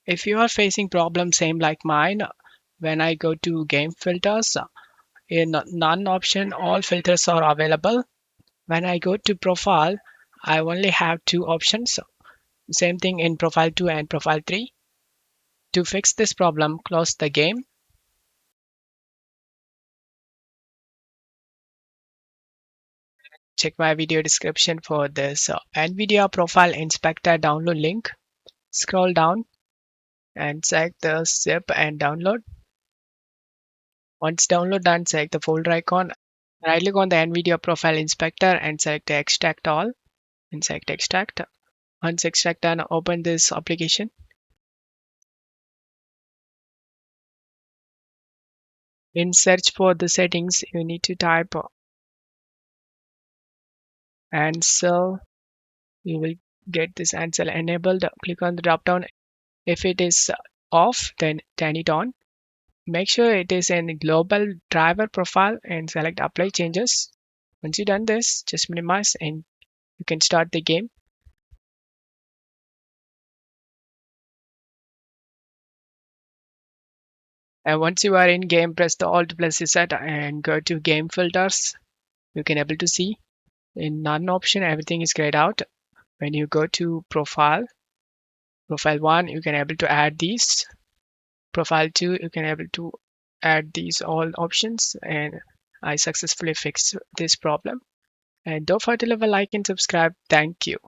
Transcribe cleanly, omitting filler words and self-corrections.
If you are facing problems same like mine, when I go to game filters, in none option, all filters are available. When I go to profile, I only have two options. Same thing in profile 2 and profile 3. To fix this problem, close the game. Check my video description for this NVIDIA Profile Inspector download link. Scroll down and select the zip and download. Once download done, select the folder icon. Right click on the NVIDIA Profile Inspector and select Extract All and select Extract. Once extract done, open this application. In search for the settings, you need to type answer. You will get this answer enabled. Click on the drop down. If it is off, then turn it on. Make sure it is in global driver profile and select apply changes. Once you done this, just minimize and you can start the game. And once you are in game, press the Alt plus Z and go to game filters. You can able to see in none option everything is grayed out. When you go to profile 1, you can able to add these. Profile 2, you can able to add these all options, and I successfully fixed this problem. And don't forget to leave a like and subscribe. Thank you.